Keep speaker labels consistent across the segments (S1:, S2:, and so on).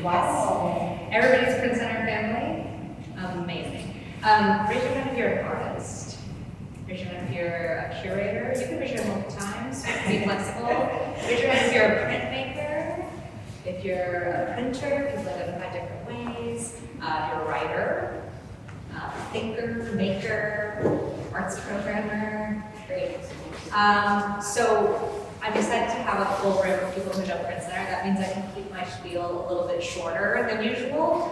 S1: Wow. Yes. Everybody's Print Center family? Amazing. Raise your hand if you're an artist. Raise your hand if you're a curator. You can raise your hand multiple times. Be flexible. Raise your hand if you're a printmaker. If you're a printer, people identify different ways. If you're a writer, thinker, maker, arts programmer. Great. So I'm excited to have a full room of people who know Print Center. That means I can keep my spiel a little bit shorter than usual.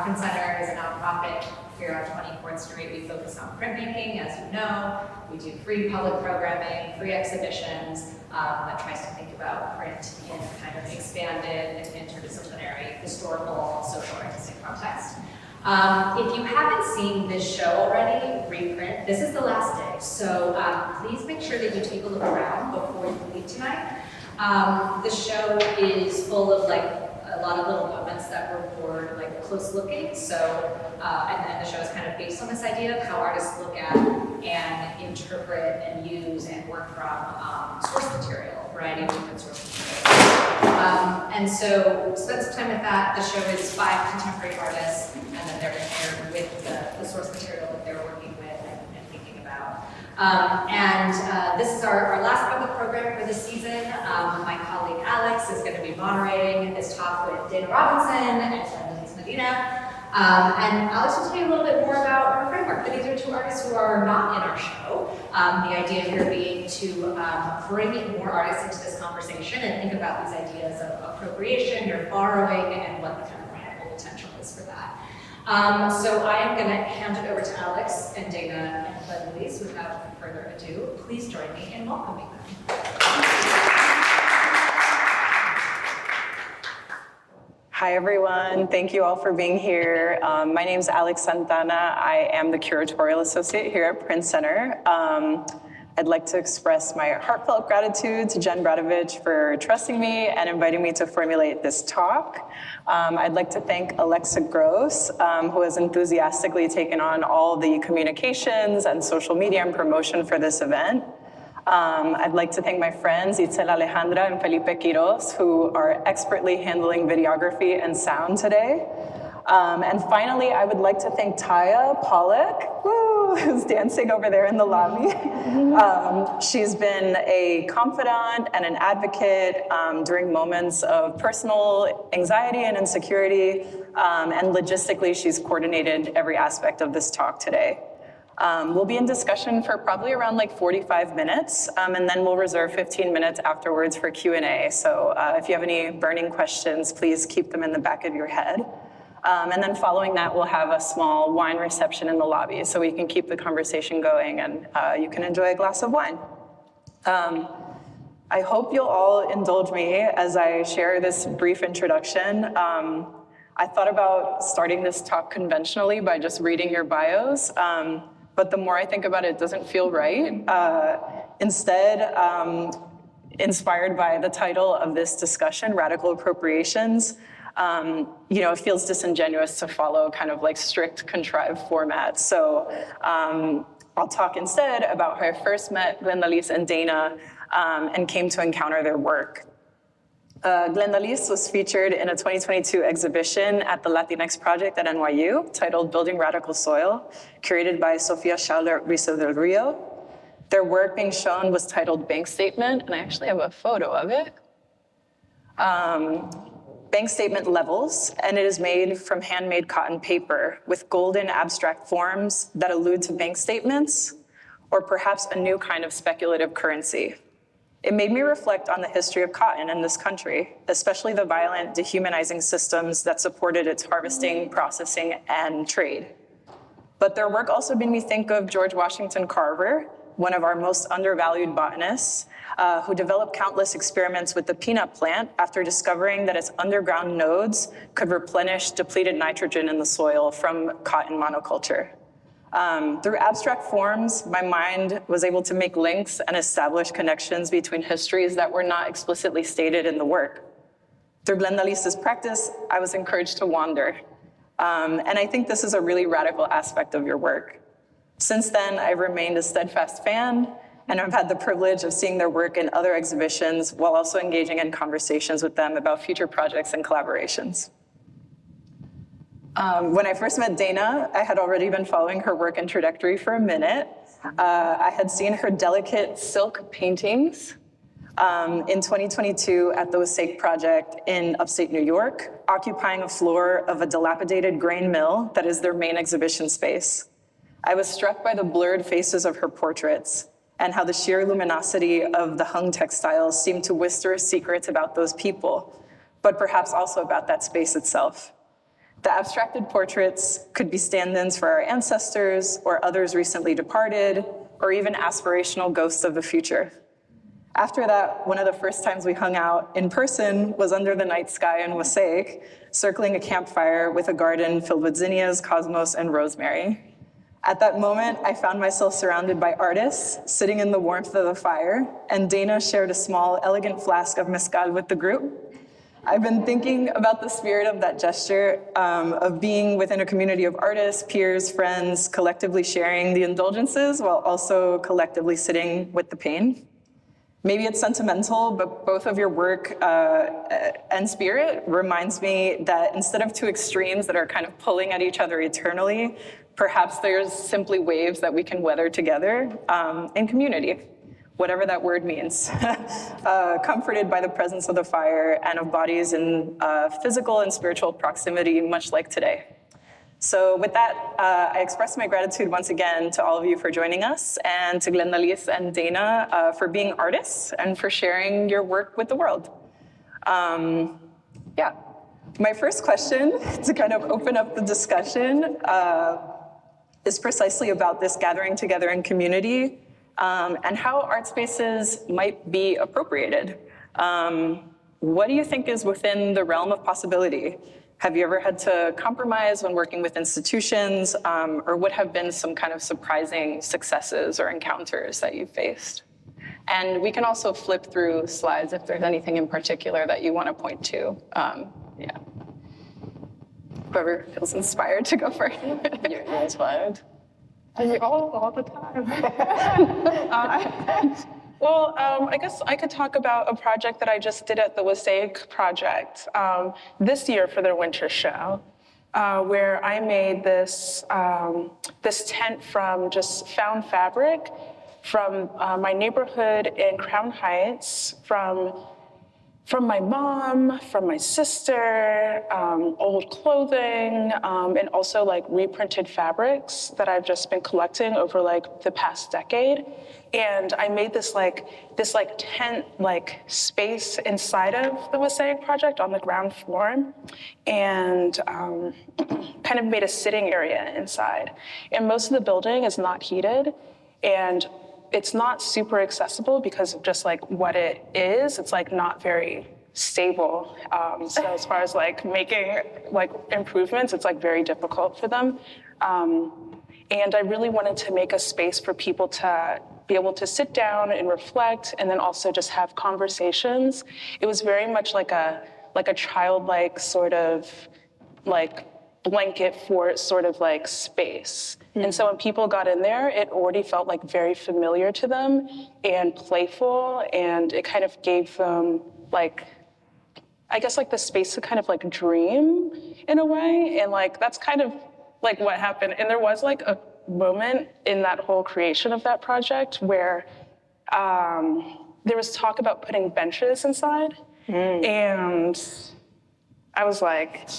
S1: Print Center is a nonprofit here on 24th Street. We focus on printmaking, as you know. We do free public programming, free exhibitions that tries to think about print in kind of expanded and interdisciplinary, historical, social, artistic context. If you haven't seen this show already, Reprint, this is the last day. So please make sure that you take a look around before you leave tonight. The show is full of like a lot of little moments that were more like close looking. So, and then the show is kind of based on this idea of how artists look at and interpret and use and work from source material, a variety of different source materials. And so spend some time with that. The show is 5 contemporary artists, and then they're paired with the source material that they're working with and thinking about. This is our last public program for the season. My colleague Alex is going to be moderating this talk with Dana Robinson and Glendalys Medina. And Alex will tell you a little bit more about our framework. But these are 2 artists who are not in our show. The idea here being to bring more artists into this conversation and think about these ideas of appropriation or borrowing and what the kind of radical potential is for that. So I am going to hand it over to Alex and Dana and Glendalys. Without further ado, please join me in welcoming them.
S2: Hi everyone, thank you all for being here. My name is Alex Santana. I am the Curatorial Associate here at Print Center. I'd like to express my heartfelt gratitude to Jen Bradovich for trusting me and inviting me to formulate this talk. I'd like to thank Alexa Gross, who has enthusiastically taken on all the communications and social media and promotion for this event. I'd like to thank my friends Itzel Alejandra and Felipe Quiroz, who are expertly handling videography and sound today. And finally, I would like to thank Taya Pollock, who's dancing over there in the lobby. She's been a confidant and an advocate during moments of personal anxiety and insecurity. And logistically, she's coordinated every aspect of this talk today. We'll be in discussion for probably around like 45 minutes, and then we'll reserve 15 minutes afterwards for Q&A. So if you have any burning questions, please keep them in the back of your head. And then following that, we'll have a small wine reception in the lobby so we can keep the conversation going and you can enjoy a glass of wine. I hope you'll all indulge me as I share this brief introduction. I thought about starting this talk conventionally by just reading your bios. But the more I think about it, it doesn't feel right. Instead, inspired by the title of this discussion, Radical Appropriations, it feels disingenuous to follow kind of like strict contrived formats. So I'll talk instead about how I first met Glendalys and Dana and came to encounter their work. Glendalys was featured in a 2022 exhibition at the Latinx Project at NYU titled Building Radical Soil, curated by Sofia Schauler-Rizo del Rio. Their work being shown was titled Bank Statement, and I actually have a photo of it. Bank Statement Levels, and it is made from handmade cotton paper with golden abstract forms that allude to bank statements, or perhaps a new kind of speculative currency. It made me reflect on the history of cotton in this country, especially the violent, dehumanizing systems that supported its harvesting, processing, and trade. But their work also made me think of George Washington Carver, one of our most undervalued botanists, who developed countless experiments with the peanut plant after discovering that its underground nodes could replenish depleted nitrogen in the soil from cotton monoculture. Through abstract forms, my mind was able to make links and establish connections between histories that were not explicitly stated in the work. Through Glendalys' practice, I was encouraged to wander. And I think this is a really radical aspect of your work. Since then, I've remained a steadfast fan, and I've had the privilege of seeing their work in other exhibitions while also engaging in conversations with them about future projects and collaborations. When I first met Dana, I had already been following her work and trajectory for a minute. I had seen her delicate silk paintings in 2022 at the Wasake Project in upstate New York, occupying a floor of a dilapidated grain mill that is their main exhibition space. I was struck by the blurred faces of her portraits and how the sheer luminosity of the hung textiles seemed to whisper secrets about those people, but perhaps also about that space itself. The abstracted portraits could be stand-ins for our ancestors or others recently departed, or even aspirational ghosts of the future. After that, one of the first times we hung out in person was under the night sky in Wasake, circling a campfire with a garden filled with zinnias, cosmos, and rosemary. At that moment, I found myself surrounded by artists, sitting in the warmth of the fire, and Dana shared a small, elegant flask of mezcal with the group. I've been thinking about the spirit of that gesture, of being within a community of artists, peers, friends, collectively sharing the indulgences while also collectively sitting with the pain. Maybe it's sentimental, but both of your work and spirit reminds me that instead of two extremes that are kind of pulling at each other eternally, perhaps there's simply waves that we can weather together in community, whatever that word means, comforted by the presence of the fire and of bodies in physical and spiritual proximity, much like today. So with that, I express my gratitude once again to all of you for joining us, and to Glendalys and Dana for being artists and for sharing your work with the world. Yeah, my first question to kind of open up the discussion is precisely about this gathering together in community and how art spaces might be appropriated. What do you think is within the realm of possibility? Have you ever had to compromise when working with institutions, or what have been some kind of surprising successes or encounters that you've faced? And we can also flip through slides if there's anything in particular that you want to point to. Yeah. Whoever feels inspired to go first. You're inspired.
S3: All the time. Well, I guess I could talk about a project that I just did at the Wasake Project this year for their winter show, where I made this tent from just found fabric from my neighborhood in Crown Heights, from my mom, from my sister, old clothing, and also like reprinted fabrics that I've just been collecting over like the past decade. And I made this tent space inside of the Wasake Project on the ground floor, and kind of made a sitting area inside. And most of the building is not heated, and it's not super accessible because of just like what it is. It's like not very stable. So as far as like making like improvements, it's like very difficult for them. And I really wanted to make a space for people to be able to sit down and reflect, and then also just have conversations. It was very much like a childlike sort of like blanket for sort of like space. Mm. And so when people got in there, it already felt like very familiar to them and playful, and it kind of gave them like, I guess like the space to kind of like dream in a way. And like, that's kind of like what happened. And there was like a moment in that whole creation of that project where there was talk about putting benches inside. Mm. And I was like,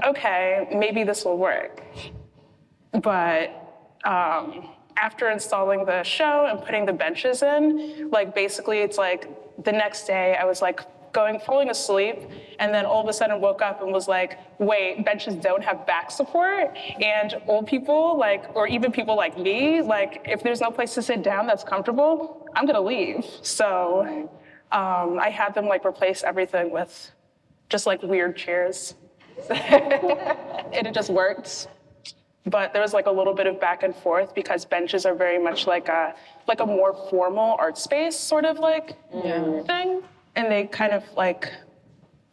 S3: okay, maybe this will work. But after installing the show and putting the benches in, like basically it's like the next day I was like falling asleep, and then all of a sudden woke up and was like, wait, benches don't have back support, and old people, like, or even people like me, like if there's no place to sit down that's comfortable, I'm gonna leave. So I had them like replace everything with just like weird chairs. And it just worked. But there was like a little bit of back and forth because benches are very much like a more formal art space sort of like thing. And they kind of like,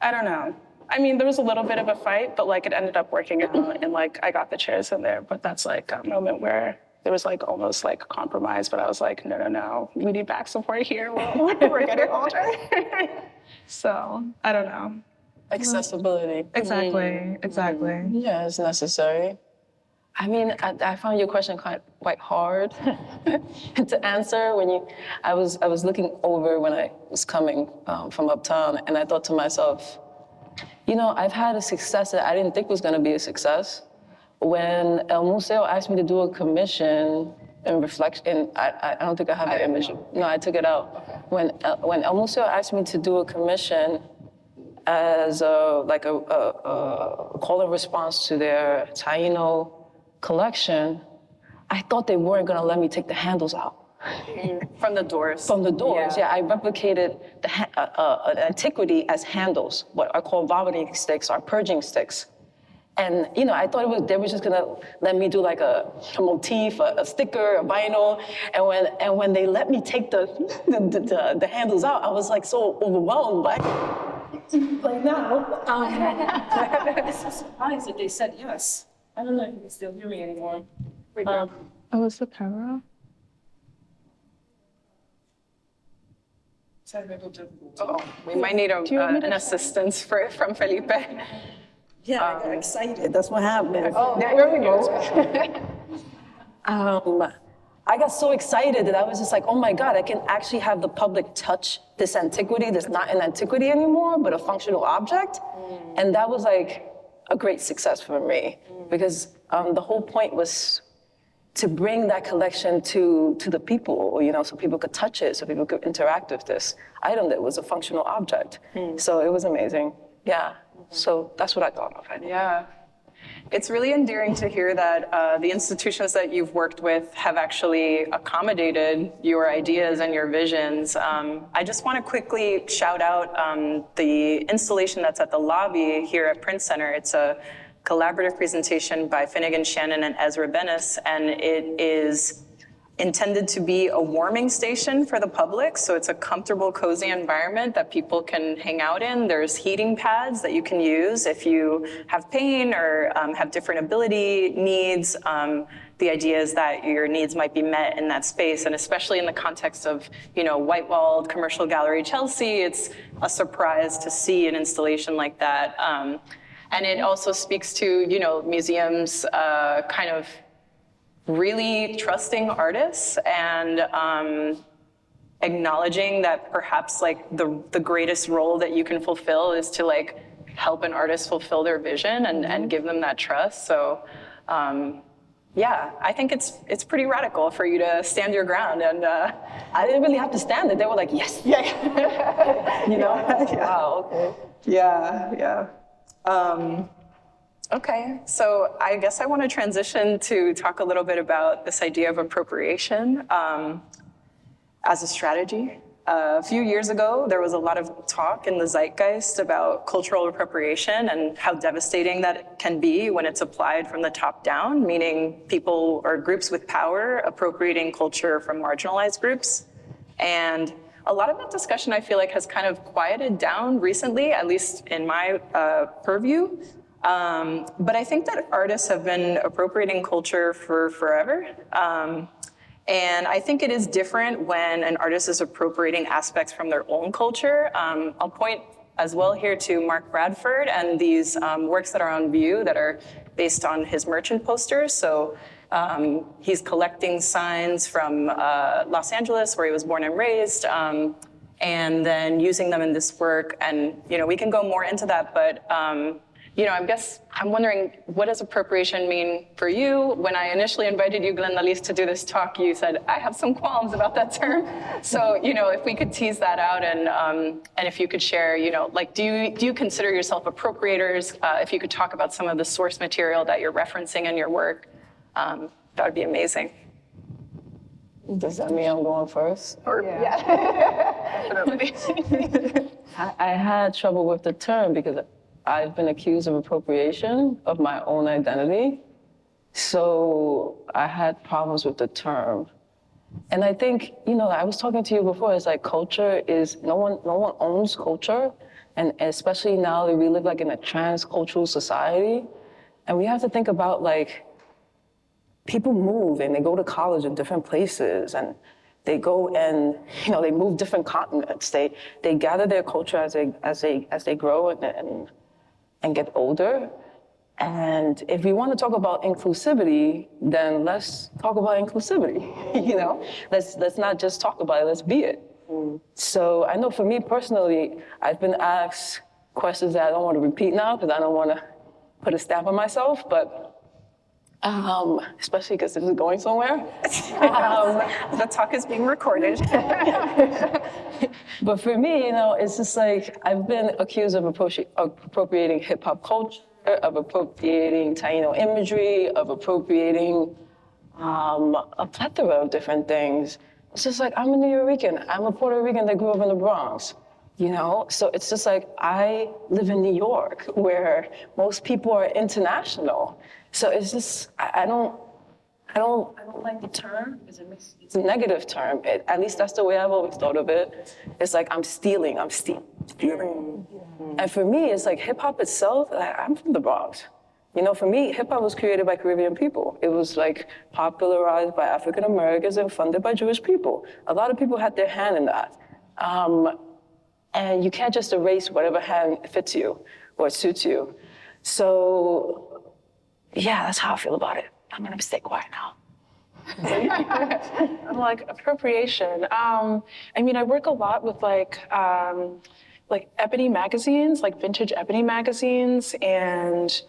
S3: I don't know. I mean, there was a little bit of a fight, but like it ended up working out, and like I got the chairs in there. But that's like a moment where there was like almost like compromise, but I was like, no, we need back support here. We're getting older. So I don't know.
S4: Accessibility.
S3: Exactly, exactly.
S4: Yeah, it's necessary. I mean, I found your question quite hard to answer. I was looking over when I was coming from uptown, and I thought to myself, I've had a success that I didn't think was going to be a success. When El Museo asked me to do a commission in reflection, I don't think I have that image. No, I took it out. Okay. When El Museo asked me to do a commission as a call and response to their Taíno collection, I thought they weren't going to let me take the handles out.
S2: From the doors.
S4: From the doors, yeah. I replicated an antiquity as handles, what are called vomiting sticks or purging sticks. And, I thought they were just going to let me do like a motif, a sticker, a vinyl. And when they let me take the handles out, I was like so overwhelmed by like now. I'm so surprised that they said yes. I don't know if you can still hear me anymore.
S3: Oh, is the camera?
S2: We might need an assistance from Felipe.
S4: Yeah, I got excited. That's what happened.
S2: Oh, there we go.
S4: I got so excited that I was just like, oh my God, I can actually have the public touch this antiquity that's not an antiquity anymore, but a functional object. And that was like a great success for me because the whole point was to bring that collection to the people, so people could touch it, so people could interact with this item that was a functional object. So it was amazing. Yeah. So that's what I thought of it.
S2: Yeah. It's really endearing to hear that the institutions that you've worked with have actually accommodated your ideas and your visions. I just want to quickly shout out the installation that's at the lobby here at Print Center. It's a collaborative presentation by Finnegan Shannon and Ezra Bennis, and it is intended to be a warming station for the public. So it's a comfortable, cozy environment that people can hang out in. There's heating pads that you can use if you have pain or have different ability needs. The idea is that your needs might be met in that space, and especially in the context of, white-walled commercial gallery Chelsea, it's a surprise to see an installation like that. And it also speaks to, museums kind of really trusting artists and acknowledging that perhaps the greatest role that you can fulfill is to help an artist fulfill their vision and give them that trust. So yeah, I think it's pretty radical for you to stand your ground, and
S4: I didn't really have to stand it. They were like, yes.
S2: Yeah.
S4: Wow, okay.
S2: Yeah. Okay, so I guess I want to transition to talk a little bit about this idea of appropriation as a strategy. A few years ago, there was a lot of talk in the zeitgeist about cultural appropriation and how devastating that can be when it's applied from the top down, meaning people or groups with power appropriating culture from marginalized groups. And a lot of that discussion, I feel like, has kind of quieted down recently, at least in my purview. But I think that artists have been appropriating culture for forever. And I think it is different when an artist is appropriating aspects from their own culture. I'll point as well here to Mark Bradford and these works that are on view that are based on his merchant posters. So he's collecting signs from Los Angeles, where he was born and raised, and then using them in this work. And we can go more into that, but I guess I'm wondering, what does appropriation mean for you? When I initially invited you, Glendalys, to do this talk, you said, I have some qualms about that term. So, if we could tease that out and if you could share, do you consider yourself appropriators? If you could talk about some of the source material that you're referencing in your work, that would be amazing.
S4: Does that mean I'm going first?
S2: Yeah. Definitely.
S4: I had trouble with the term because I've been accused of appropriation of my own identity. So I had problems with the term. And I think, I was talking to you before, it's like culture is, no one owns culture. And especially now that we live in a transcultural society. And we have to think about people move and they go to college in different places, and they go and they move different continents. They gather their culture as they grow and and get older. And if we want to talk about inclusivity, then let's talk about inclusivity. You know, let's not just talk about it, let's be it. So I know for me personally, I've been asked questions that I don't want to repeat now because I don't want to put a stamp on myself, but especially because this is going somewhere.
S2: The talk is being recorded.
S4: But for me, you know, it's just like I've been accused of appropriating hip hop culture, of appropriating Taíno imagery, of appropriating a plethora of different things. It's just like, I'm a New Yorker. I'm a Puerto Rican that grew up in the Bronx, you know? So it's just like, I live in New York, where most people are international. So it's just, I don't like the term, because it's a negative term. At least that's the way I've always thought of it. It's like, I'm stealing. And for me, it's like hip hop itself, I'm from the Bronx. You know, for me, hip hop was created by Caribbean people. It was like popularized by African Americans and funded by Jewish people. A lot of people had their hand in that. And you can't just erase whatever hand fits you or suits you. So, yeah, that's how I feel about it. I'm gonna stay quiet now.
S3: I'm like, appropriation. I mean, I work a lot with like ebony magazines, like vintage ebony magazines, and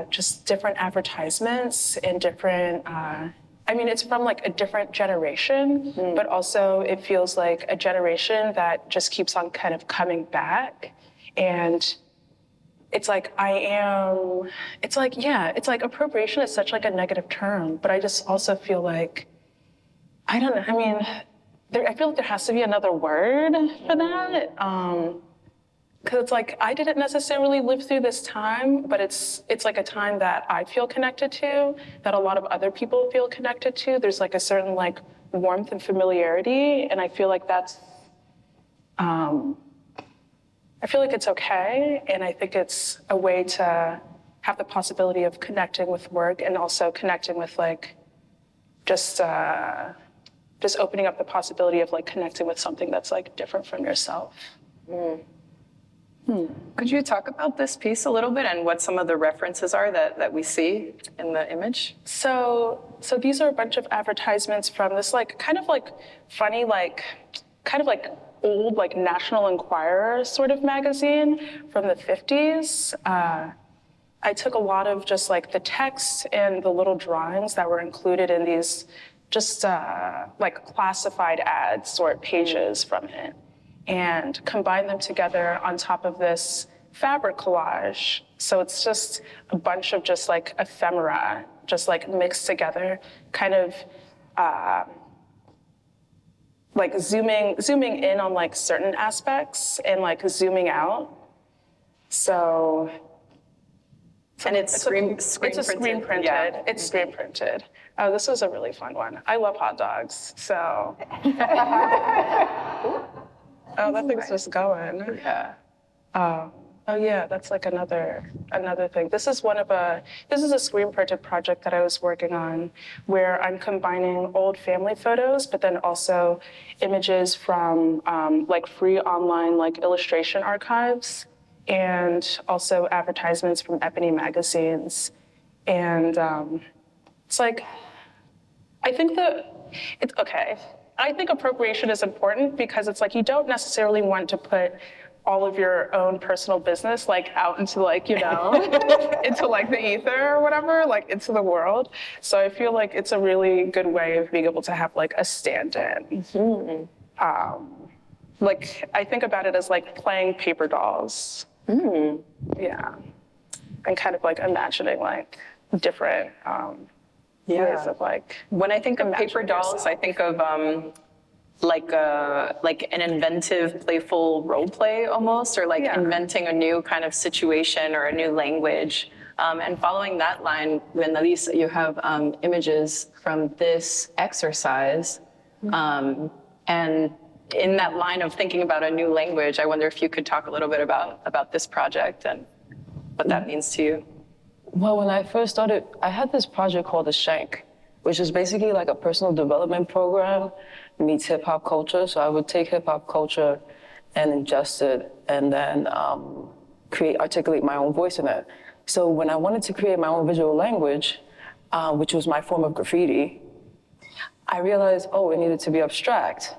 S3: just different advertisements and different, I mean, it's from like a different generation, but also it feels like a generation that just keeps on kind of coming back. And it's like, it's like appropriation is such like a negative term, but I just also feel like, I don't know, I mean, I feel like there has to be another word for that. Because it's like, I didn't necessarily live through this time, but it's like a time that I feel connected to, that a lot of other people feel connected to. There's like a certain like warmth and familiarity, and I feel like that's, I feel like it's okay, and I think it's a way to have the possibility of connecting with work and also connecting with like, just opening up the possibility of like connecting with something that's like different from yourself.
S2: Could you talk about this piece a little bit and what some of the references are that we see in the image?
S3: So these are a bunch of advertisements from this like kind of like funny like kind of like old like National Enquirer sort of magazine from the 50s. I took a lot of just like the text and the little drawings that were included in these just like classified ads or pages from it, and combine them together on top of this fabric collage. So it's just a bunch of just like ephemera, just like mixed together, kind of like zooming in on like certain aspects and like zooming out. So.
S2: And it's screen
S3: printed.
S2: Yeah.
S3: It's screen printed. Oh, this was a really fun one. I love hot dogs, so. Oh, that thing's just going.
S2: Yeah.
S3: Oh yeah, that's like another thing. This is a screen printed project that I was working on, where I'm combining old family photos, but then also images from like free online like illustration archives, and also advertisements from ebony magazines. And it's like, I think appropriation is important because it's like, you don't necessarily want to put all of your own personal business like out into like, you know, into like the ether or whatever, like into the world. So I feel like it's a really good way of being able to have like a stand-in. Like, I think about it as like playing paper dolls. Yeah. And kind of like imagining like different ways of like.
S2: When I think of paper dolls, I think of like an inventive, playful role play almost, or like inventing a new kind of situation or a new language. And following that line, Glendalys, you have images from this exercise. And in that line of thinking about a new language, I wonder if you could talk a little bit about this project and what that means to you.
S4: Well, when I first started, I had this project called The Shank, which is basically like a personal development program meets hip hop culture. So I would take hip hop culture and ingest it and then articulate my own voice in it. So when I wanted to create my own visual language, which was my form of graffiti, I realized, oh, it needed to be abstract.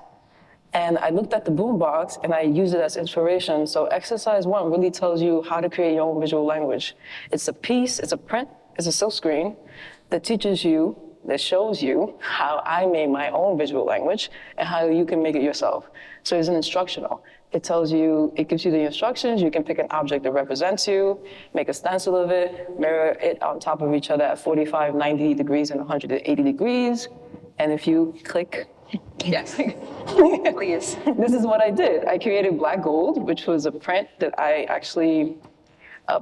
S4: And I looked at the boombox and I used it as inspiration. So exercise 1 really tells you how to create your own visual language. It's a piece, it's a print, it's a silk screen that teaches you, that shows you how I made my own visual language and how you can make it yourself. So it's an instructional. It tells you, it gives you the instructions. You can pick an object that represents you, make a stencil of it, mirror it on top of each other at 45, 90 degrees, and 180 degrees. And if you click,
S2: Yes, please.
S4: this is what I did. I created Black Gold, which was a print that I actually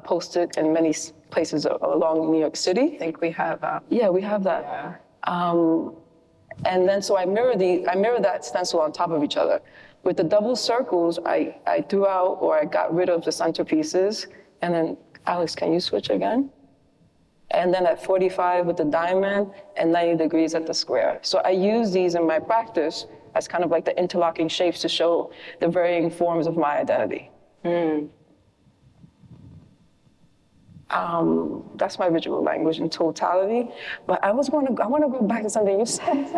S4: posted in many places along New York City.
S2: I think we have.
S4: Yeah, we have that. Yeah. And then so I mirror that stencil on top of each other. With the double circles, I threw out or I got rid of the centerpieces. And then, Alex, can you switch again? And then at 45 with the diamond and 90 degrees at the square. So I use these in my practice as kind of like the interlocking shapes to show the varying forms of my identity. That's my visual language in totality. But I want to go back to something you said.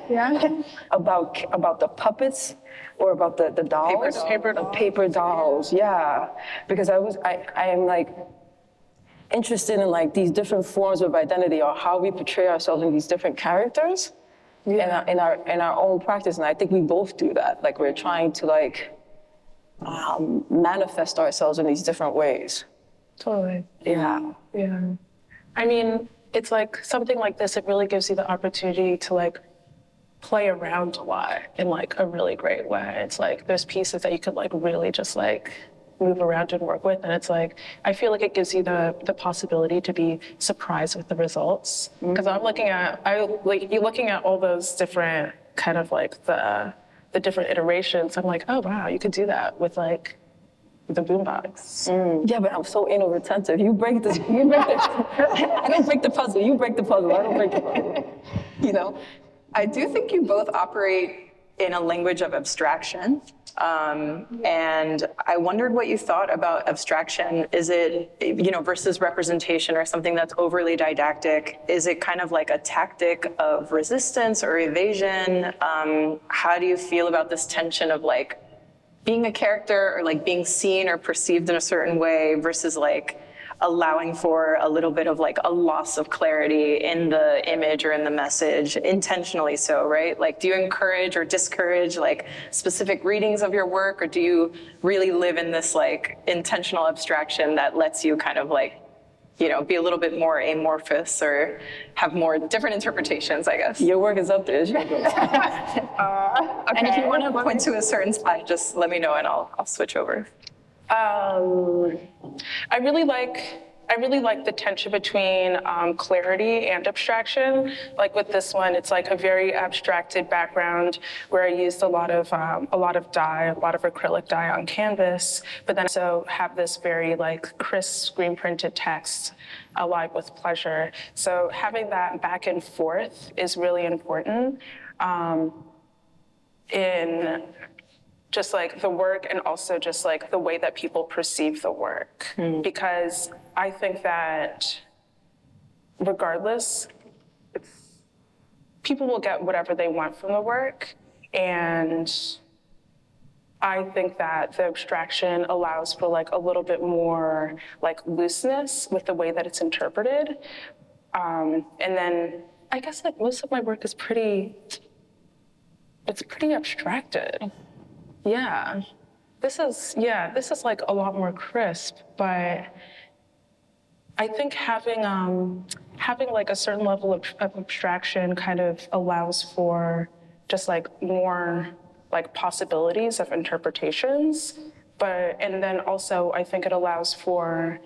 S4: Yeah. About the puppets or about the dolls. Paper dolls, yeah. Because I am like interested in like these different forms of identity or how we portray ourselves in these different characters in our own practice. And I think we both do that. Like we're trying to like manifest ourselves in these different ways.
S3: Totally.
S4: Yeah.
S3: Yeah. I mean, it's like something like this, it really gives you the opportunity to like play around a lot in like a really great way. It's like there's pieces that you could like really just like move around and work with. And it's like, I feel like it gives you the possibility to be surprised with the results. Because you're looking at all those different kind of like the different iterations. I'm like, oh wow, you could do that with like the boombox.
S4: Yeah, but I'm so anal retentive. You break this. I don't break the puzzle. You break the puzzle. I don't break the puzzle. You know?
S2: I do think you both operate in a language of abstraction. And I wondered what you thought about abstraction. Is it, versus representation or something that's overly didactic? Is it kind of like a tactic of resistance or evasion? How do you feel about this tension of like being a character or like being seen or perceived in a certain way versus like allowing for a little bit of like a loss of clarity in the image or in the message, intentionally so, right? Like, do you encourage or discourage like specific readings of your work, or do you really live in this like intentional abstraction that lets you kind of like, be a little bit more amorphous or have more different interpretations, I guess?
S4: Your work is up there. Okay.
S2: And if you want to point to a certain slide, just let me know and I'll switch over.
S3: I really like the tension between clarity and abstraction. Like with this one, it's like a very abstracted background where I used a lot of dye, a lot of acrylic dye on canvas, but then also have this very like crisp screen printed text, alive with pleasure. So having that back and forth is really important in just like the work and also just like the way that people perceive the work. Because I think that regardless, people will get whatever they want from the work. And I think that the abstraction allows for like a little bit more like looseness with the way that it's interpreted. And then I guess like most of my work is pretty abstracted. Yeah, this is like a lot more crisp, but I think having like a certain level of abstraction kind of allows for just like more like possibilities of interpretations, and then also I think it allows for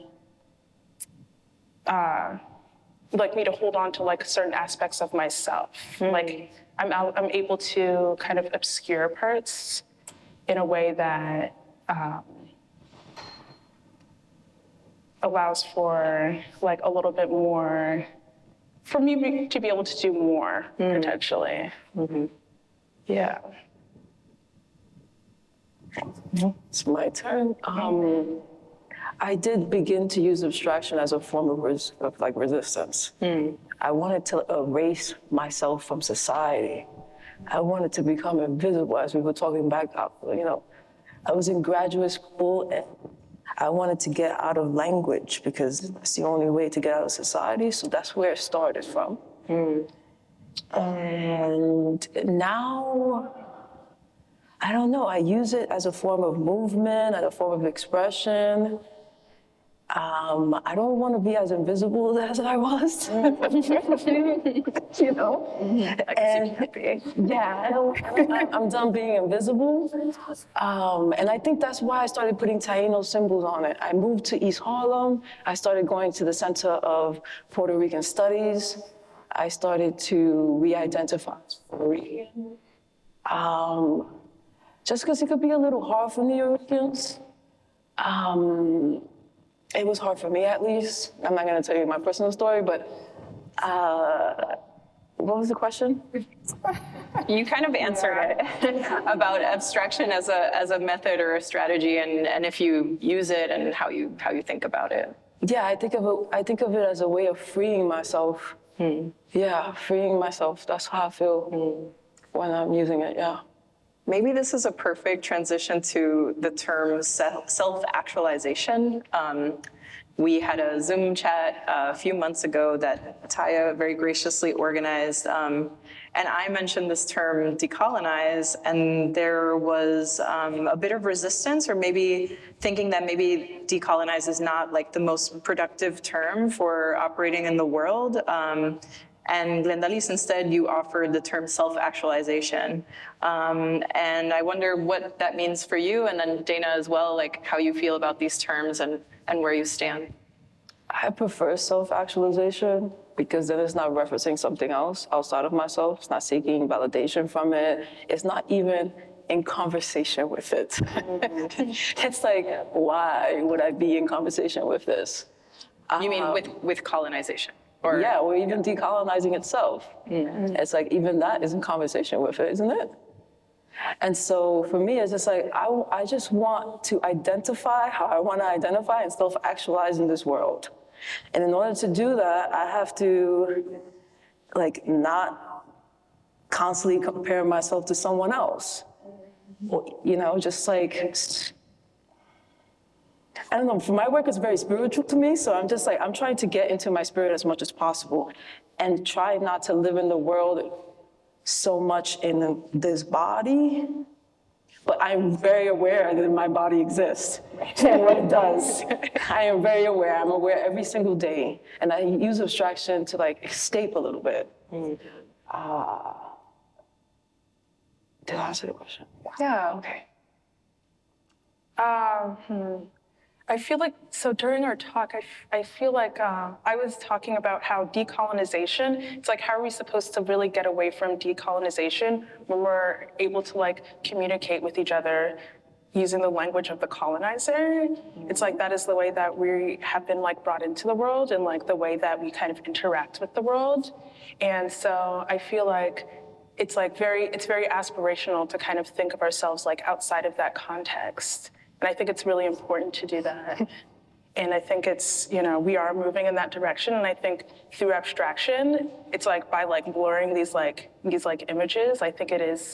S3: like me to hold on to like certain aspects of myself. Like I'm able to kind of obscure parts in a way that allows for like a little bit more, for me to be able to do more, potentially. Yeah.
S4: It's my turn. I did begin to use abstraction as a form of, resistance. I wanted to erase myself from society. I wanted to become invisible, as we were talking back up, I was in graduate school and I wanted to get out of language because that's the only way to get out of society. So that's where it started from. And now, I don't know, I use it as a form of movement, as a form of expression. I don't want to be as invisible as I was, And I'm done being invisible. And I think that's why I started putting Taíno symbols on it. I moved to East Harlem. I started going to the Center of Puerto Rican Studies. I started to re-identify as Puerto Rican. Just because it could be a little hard for New Yorkers. It was hard for me, at least. I'm not going to tell you my personal story, but what was the question?
S2: You kind of answered it about abstraction as a method or a strategy, and if you use it and how you think about it.
S4: Yeah, I think of it as a way of freeing myself. Yeah, freeing myself. That's how I feel when I'm using it. Yeah.
S2: Maybe this is a perfect transition to the term self-actualization. We had a Zoom chat a few months ago that Taya very graciously organized, and I mentioned this term decolonize, and there was a bit of resistance, or maybe thinking that maybe decolonize is not like the most productive term for operating in the world. And Glendalys, instead, you offered the term self-actualization. And I wonder what that means for you, and then Dana as well, like how you feel about these terms and where you stand.
S4: I prefer self-actualization because then it's not referencing something else outside of myself. It's not seeking validation from it. It's not even in conversation with it. It's like, why would I be in conversation with this?
S2: You mean with colonization?
S4: Or even decolonizing itself. It's like, even that is in conversation with it, isn't it? And so for me, it's just like, I just want to identify how I want to identify and self-actualize in this world. And in order to do that, I have to not constantly compare myself to someone else. Just like, I don't know, for my work, it's very spiritual to me, so I'm trying to get into my spirit as much as possible and try not to live in the world so much in this body, but I'm very aware that my body exists and what it does. I am very aware, I'm aware every single day, and I use abstraction to escape a little bit. Did I answer the question?
S3: Yeah, okay. I feel like, so during our talk, I feel like I was talking about how decolonization, it's like, how are we supposed to really get away from decolonization when we're able to communicate with each other using the language of the colonizer? It's like, that is the way that we have been brought into the world, and the way that we kind of interact with the world. And so I feel like it's very aspirational to kind of think of ourselves outside of that context. And I think it's really important to do that. And I think it's, we are moving in that direction. And I think through abstraction, it's by blurring these images, I think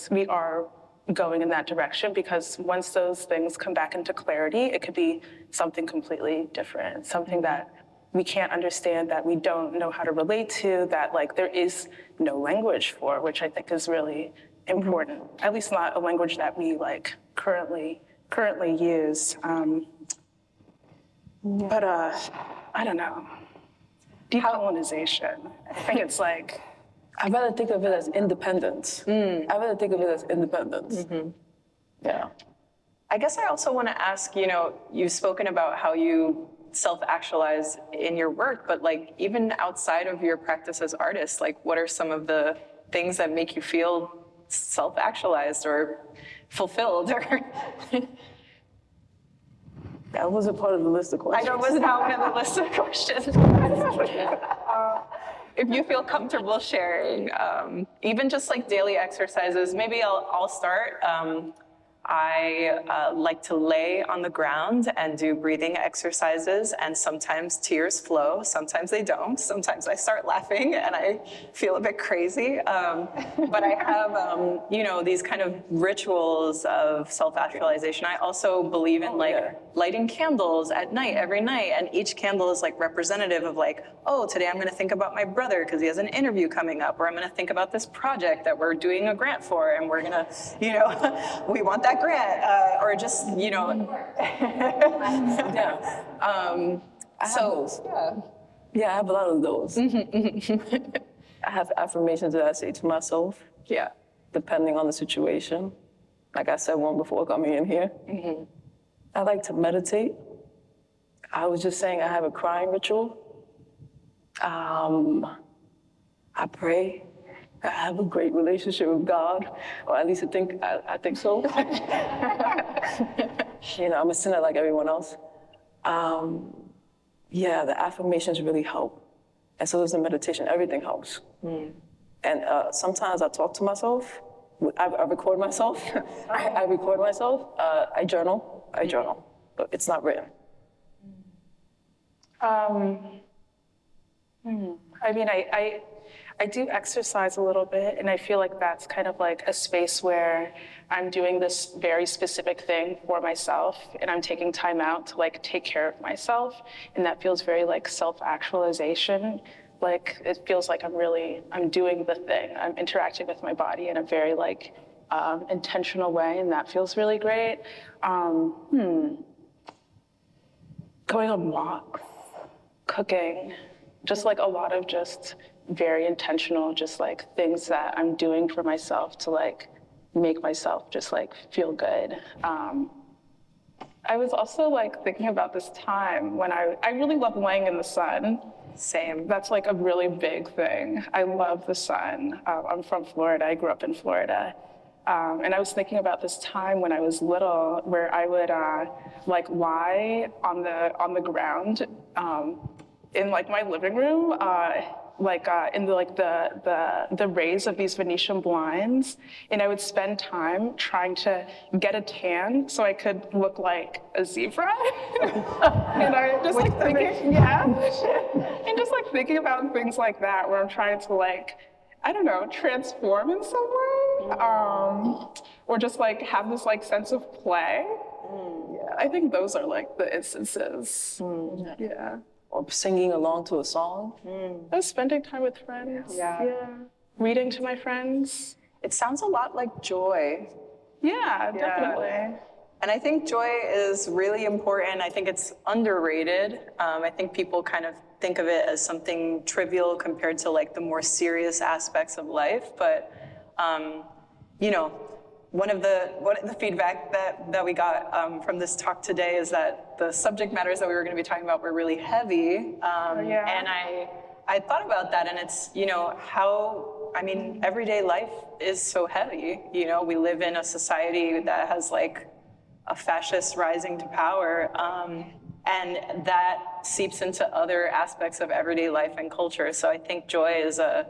S3: we are going in that direction, because once those things come back into clarity, it could be something completely different, something that we can't understand, that we don't know how to relate to, that there is no language for, which I think is really important. At least not a language that we currently use. But I don't know. Decolonization. I think it's
S4: I'd rather think of it as independence. I'd rather think of it as independence. Yeah.
S2: I guess I also want to ask, you've spoken about how you self-actualize in your work, but even outside of your practice as artists, what are some of the things that make you feel self-actualized or fulfilled?
S4: That wasn't part of the list of questions.
S2: I know it was not one of the list of questions. If you feel comfortable sharing, even just daily exercises, maybe I'll start. I like to lay on the ground and do breathing exercises, and sometimes tears flow, sometimes they don't. Sometimes I start laughing and I feel a bit crazy. But I have, you know, these kind of rituals of self-actualization. I also believe in lighting candles at night, every night, and each candle is like representative of like, oh, today I'm gonna think about my brother because he has an interview coming up, or I'm gonna think about this project that we're doing a grant for, and we're gonna, you know, we want that grant, or just, you know. Yeah.
S4: Yeah, I have a lot of those. I have affirmations that I say to myself.
S2: Yeah.
S4: Depending on the situation. Like I said one before coming in here. I like to meditate. I was just saying I have a crying ritual. I pray. I have a great relationship with God, or at least I think so. You know, I'm a sinner like everyone else. Yeah, the affirmations really help. And so does the meditation, everything helps. And sometimes I talk to myself, I record myself, I record myself, I journal, but it's not written.
S3: I mean, I do exercise a little bit, and I feel like that's kind of like a space where I'm doing this very specific thing for myself, and I'm taking time out to like take care of myself, and that feels very like self-actualization. Like it feels like I'm doing the thing. I'm interacting with my body in a very like intentional way, and that feels really great. Going on walks, cooking, just like a lot of just very intentional, just like things that I'm doing for myself to like make myself just like feel good. I was also like thinking about this time when I really love laying in the sun.
S2: Same.
S3: That's like a really big thing. I love the sun. I'm from Florida. I grew up in Florida. And I was thinking about this time when I was little where I would like lie on the ground in like my living room, in the rays of these Venetian blinds, and I would spend time trying to get a tan so I could look like a zebra. And I just like thinking, and just like thinking about things like that where I'm trying to like, I don't know, transform in some way, or just like have this like sense of play. Yeah, I think those are like the instances. Yeah.
S4: Or singing along to a song.
S3: I was spending time with friends. Yeah. Reading to my friends.
S2: It sounds a lot like joy.
S3: Yeah, definitely.
S2: And I think joy is really important. I think it's underrated. I think people kind of think of it as something trivial compared to like the more serious aspects of life. But, you know, one of the feedback that we got from this talk today is that the subject matters that we were going to be talking about were really heavy. And I thought about that, and it's, you know, how, I mean, everyday life is so heavy. You know, we live in a society that has like a fascist rising to power, and that seeps into other aspects of everyday life and culture. So I think joy is a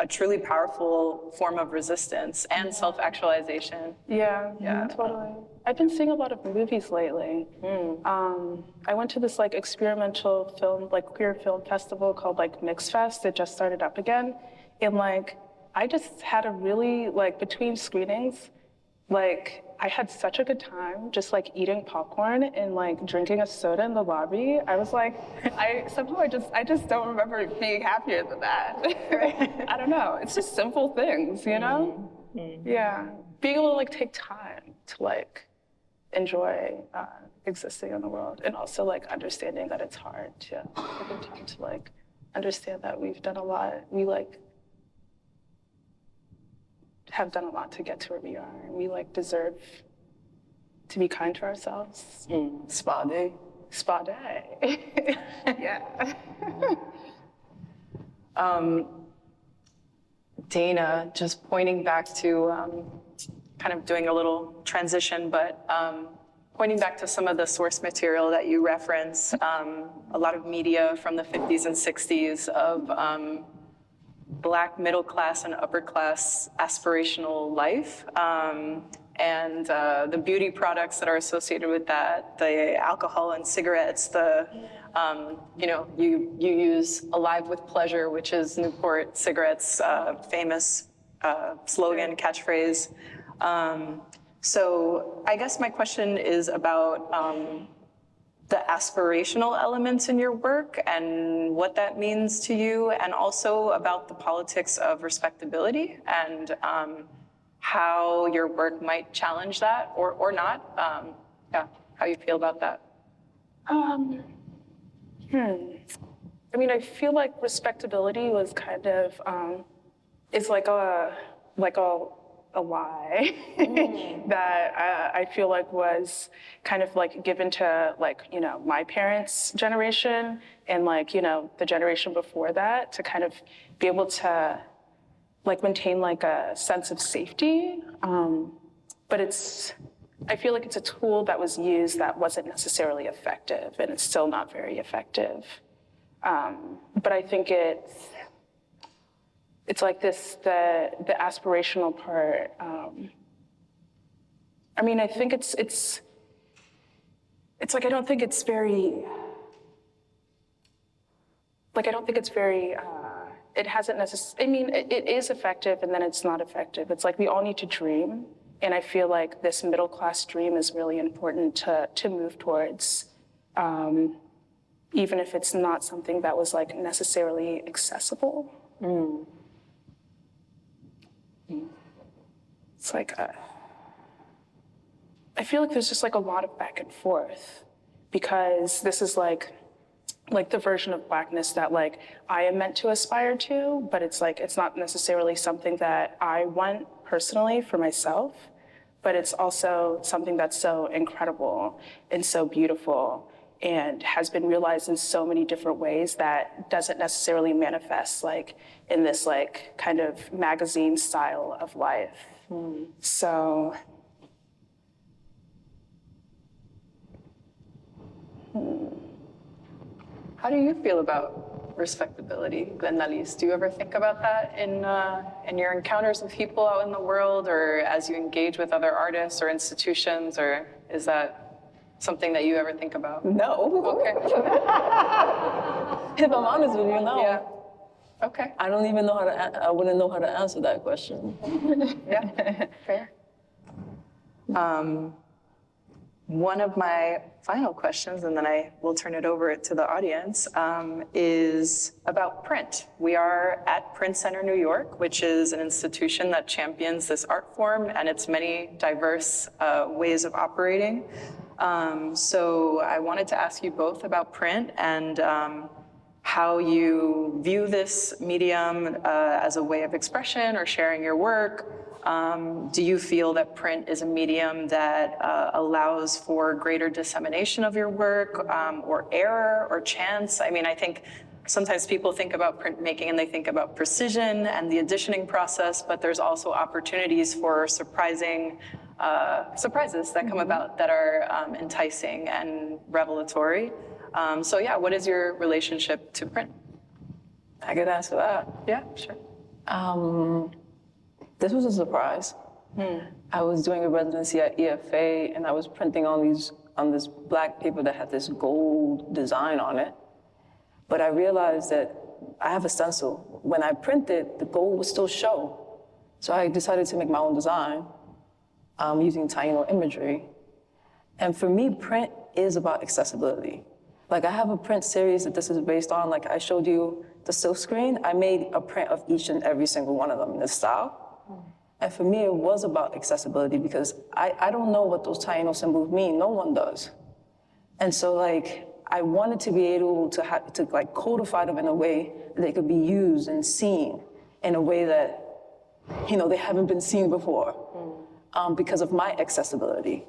S2: truly powerful form of resistance and self-actualization.
S3: Yeah, totally. I've been seeing a lot of movies lately. I went to this like experimental film, like queer film festival called like Mix Fest. It just started up again. And like, I just had a really, like between screenings, like I had such a good time just like eating popcorn and like drinking a soda in the lobby. I was like, I just don't remember being happier than that. I don't know. It's just simple things, you know? Yeah. Being able to like take time to like enjoy existing in the world, and also like understanding that it's hard to take the time to like understand that we've done a lot. We like have done a lot to get to where we are, and we like deserve to be kind to ourselves.
S4: Spa day.
S3: Spa day. Yeah.
S2: Dana, just pointing back to kind of doing a little transition, but pointing back to some of the source material that you reference, a lot of media from the 50s and 60s of Black middle class and upper class aspirational life. and the beauty products that are associated with that, the alcohol and cigarettes, you use Alive with Pleasure, which is Newport Cigarettes' famous slogan, catchphrase. So I guess my question is about the aspirational elements in your work and what that means to you, and also about the politics of respectability and how your work might challenge that or not. How you feel about that?
S3: I mean, I feel like respectability was kind of, it's like a lie that I feel like was kind of like given to my parents' generation and the generation before that to kind of be able to maintain a sense of safety. But I feel like it's a tool that was used that wasn't necessarily effective, and it's still not very effective. But I think it's like this, the aspirational part. I mean, I think it's like, I don't think it's very, it hasn't necessarily, I mean, it is effective and then it's not effective. It's like we all need to dream. And I feel like this middle class dream is really important to move towards, even if it's not something that was necessarily accessible. It's I feel like there's just a lot of back and forth, because this is like the version of Blackness that I am meant to aspire to, but it's not necessarily something that I want personally for myself, but it's also something that's so incredible and so beautiful and has been realized in so many different ways that doesn't necessarily manifest in this kind of magazine style of life. So
S2: How do you feel about respectability, Glendalys? Do you ever think about that in your encounters with people out in the world, or as you engage with other artists or institutions, or is that something that you ever think about?
S4: No.
S2: Okay.
S4: If I'm honest with you, no.
S2: Yeah. Okay.
S4: I don't even know I wouldn't know how to answer that question.
S2: Yeah. Fair. One of my final questions, and then I will turn it over to the audience, is about print. We are at Print Center New York, which is an institution that champions this art form and its many diverse ways of operating. So I wanted to ask you both about print and how you view this medium as a way of expression or sharing your work. Do you feel that print is a medium that allows for greater dissemination of your work, or error or chance? I mean, I think sometimes people think about printmaking and they think about precision and the editioning process, but there's also opportunities for surprises that come about that are enticing and revelatory. So yeah, what is your relationship to print?
S4: I could answer that.
S2: Yeah, sure.
S4: This was a surprise. I was doing a residency at EFA, and I was printing on this black paper that had this gold design on it. But I realized that I have a stencil. When I printed, the gold would still show. So I decided to make my own design using Taíno imagery. And for me, print is about accessibility. I have a print series that this is based on. I showed you the silk screen. I made a print of each and every single one of them in this style. And for me, it was about accessibility, because I don't know what those Taíno symbols mean. No one does. And so I wanted to be able to codify them in a way that they could be used and seen in a way that, they haven't been seen before, because of my accessibility.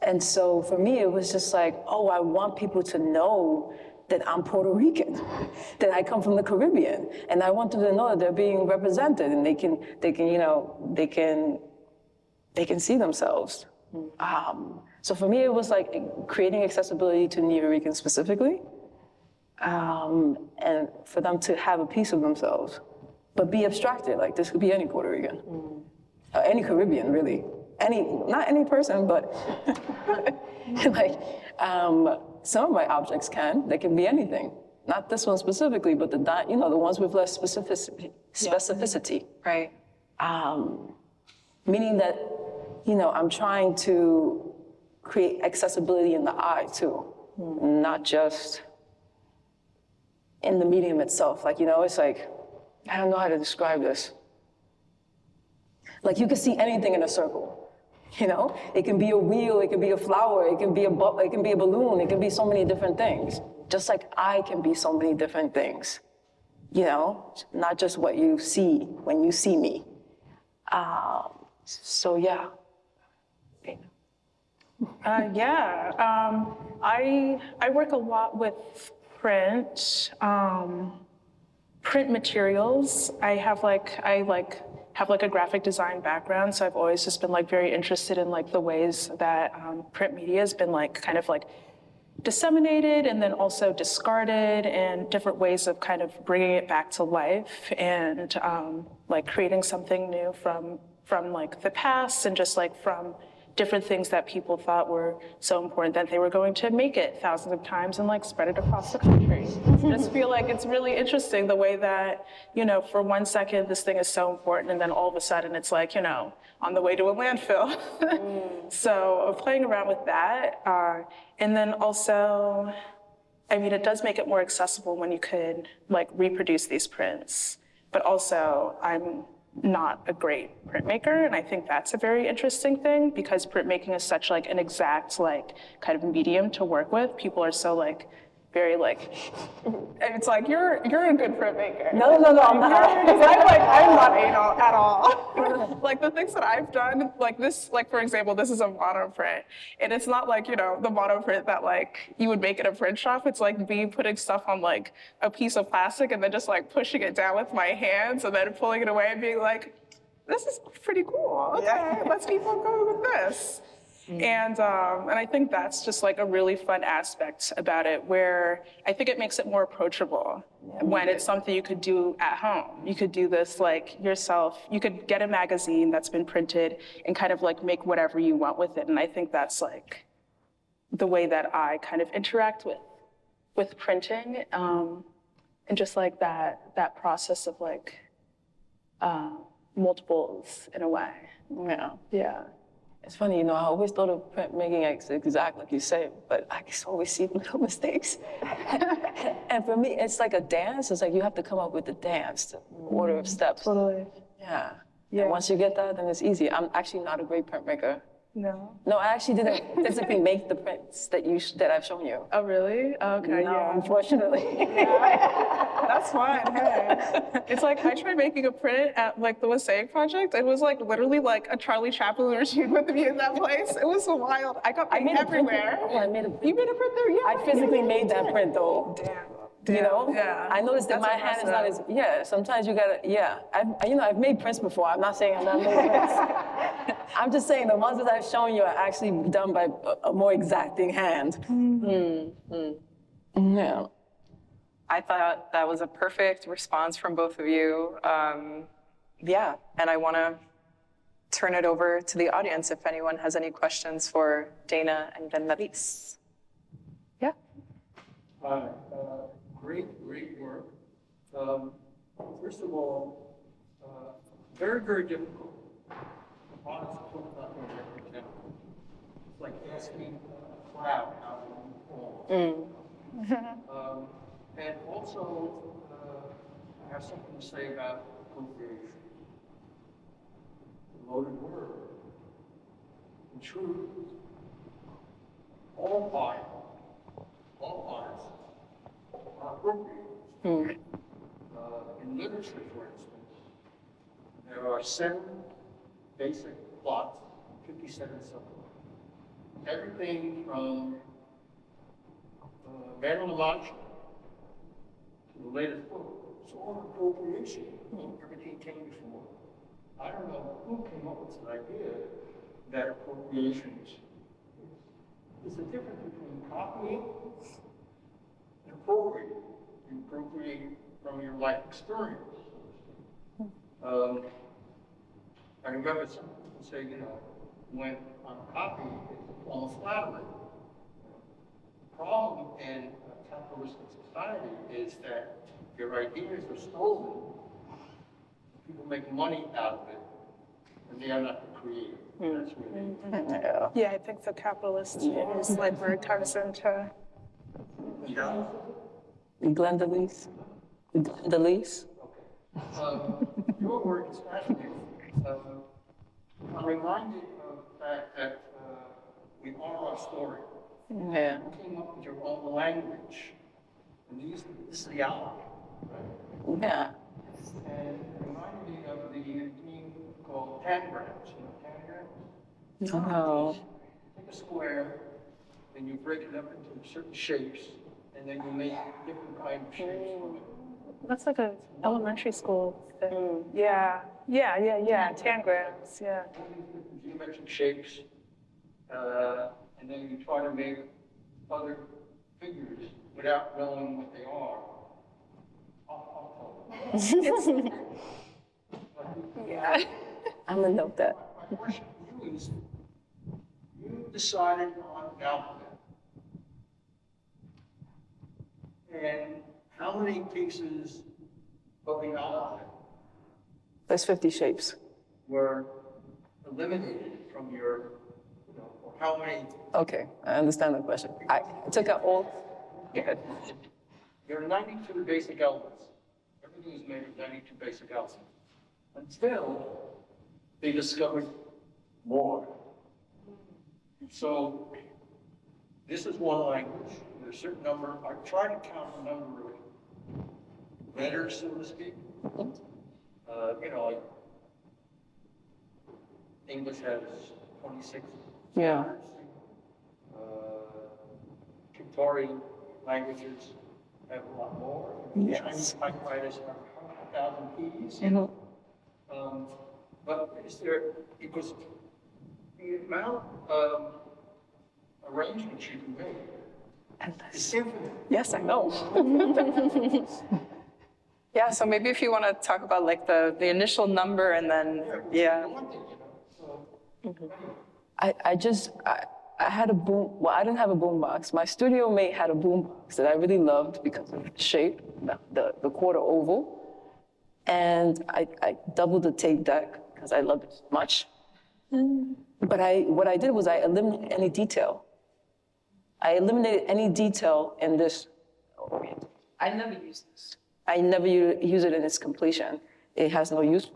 S4: And so for me, it was just I want people to know that I'm Puerto Rican, that I come from the Caribbean, and I want them to know that they're being represented and they can see themselves. So for me, it was creating accessibility to Puerto Ricans specifically, and for them to have a piece of themselves, but be abstracted. This could be any Puerto Rican, any Caribbean, really. not any person, but like some of my objects they can be anything. Not this one specifically, but the ones with less specificity, right? Meaning that, I'm trying to create accessibility in the eye too, not just in the medium itself. Like, it's like, I don't know how to describe this. Like, you can see anything in a circle, It can be a wheel, it can be a flower, it can be a balloon, it can be so many different things. Just like I can be so many different things, not just what you see when you see me. So yeah.
S3: I work a lot with print materials. I have a graphic design background, so I've always just been very interested in the ways that print media has been kind of disseminated and then also discarded, and different ways of kind of bringing it back to life, and creating something new from the past, and just from different things that people thought were so important that they were going to make it thousands of times and spread it across the country. I just feel like it's really interesting the way that, for 1 second this thing is so important, and then all of a sudden it's on the way to a landfill. So playing around with that. And then also, it does make it more accessible when you could reproduce these prints. But also, I'm not a great printmaker, and I think that's a very interesting thing, because printmaking is such an exact kind of medium to work with. People are so very and it's you're a good printmaker.
S4: No, I'm not.
S3: I'm not anal at all. The things that I've done, this, for example, this is a monoprint, and it's not the monoprint that you would make in a print shop. It's me putting stuff on a piece of plastic and then just pushing it down with my hands and then pulling it away and being this is pretty cool. Okay, let's keep on going with this. And I think that's just a really fun aspect about it, where I think it makes it more approachable when it's something you could do at home. You could do this yourself. You could get a magazine that's been printed and kind of make whatever you want with it. And I think that's the way that I kind of interact with printing, and just that process of multiples in a way. Yeah.
S4: It's funny, I always thought of printmaking as exact like you say, but I just always see little mistakes. And for me, it's like a dance. It's you have to come up with the dance, the order of steps.
S3: Totally.
S4: Yeah. And once you get that, then it's easy. I'm actually not a great printmaker.
S3: No?
S4: No, I actually didn't physically make the prints that I've shown you.
S3: Oh, really? Okay,
S4: no, unfortunately.
S3: That's fine, hey. It's I tried making a print at the Mosaic Project. It was literally a Charlie Chaplin machine with me in that place. It was so wild. I got paint everywhere.
S4: I made a print.
S3: You made a print there? Yeah.
S4: I physically made that print though.
S3: Damn.
S4: Yeah. I noticed that my hand is not as, sometimes you gotta, I've made prints before. I'm not saying I'm not made prints. I'm just saying the ones that I've shown you are actually done by a more exacting hand. Yeah.
S2: I thought that was a perfect response from both of you. And I want to turn it over to the audience if anyone has any questions for Dana and Glendalys.
S3: Yeah.
S5: Great work. First of all, very, very difficult. Honest, not going to represent. It's like asking a cloud how to move forward. And also, I have something to say about appropriation. The loaded word. In truth, all arts are appropriated. In literature, for instance, there are 7 basic plots, 57 subplots. Everything from Man on the Launch to the latest book. It's all appropriation. Everything came before. I don't know who came up with the idea that appropriations is the difference between copying and appropriating. You appropriate from your life experience. I remember some people say, when on copy it's almost flattering. The problem in a capitalistic society is that your ideas are stolen, people make money out of it, and they are not the creator. That's really
S3: Yeah, I think the capitalist is like where it comes into.
S5: yeah.
S4: Glendalys? Glendalys?
S5: Your work is fascinating. I'm reminded of the fact that we are our story.
S4: Yeah.
S5: You came up with your own language, and this is the hour, right?
S4: Yeah.
S5: And it reminded me of the thing called tangrams. You know tangrams?
S4: Oh.
S5: Take a square, and you break it up into certain shapes, and then you make different kind of shapes from it.
S3: That's like a elementary school thing. Yeah, tangrams, yeah.
S5: All these different geometric shapes, and then you try to make other figures without knowing what they are. I'll tell you.
S3: Yeah.
S4: I'm gonna note that.
S5: My question to you is, you decided on an alphabet. And how many pieces of the alphabet
S4: There's 50 shapes.
S5: were eliminated from your, or how many?
S4: Okay, I understand the question. I took out all. Good.
S5: There are 92 basic elements. Everything is made of 92 basic elements. Until they discovered more. So this is one language. There's a certain number. I try to count the number of letters, so to speak. Like English has 26
S4: Yeah.
S5: letters. Curatorial languages have a lot more.
S4: Yes.
S5: Chinese typewriters have 100,000 keys. But is there, because the amount of arrangements you can make is infinite.
S2: Yes, I know. Yeah, so maybe if you want to talk about like the initial number and then, yeah.
S5: One thing, so
S4: I had a boom, well, I didn't have a boom box. My studio mate had a boom box that I really loved because of the shape, the quarter oval. And I doubled the tape deck because I loved it so much. But what I did was I eliminated any detail. I eliminated any detail in this. I never use this. I never use it in its completion. It has no use.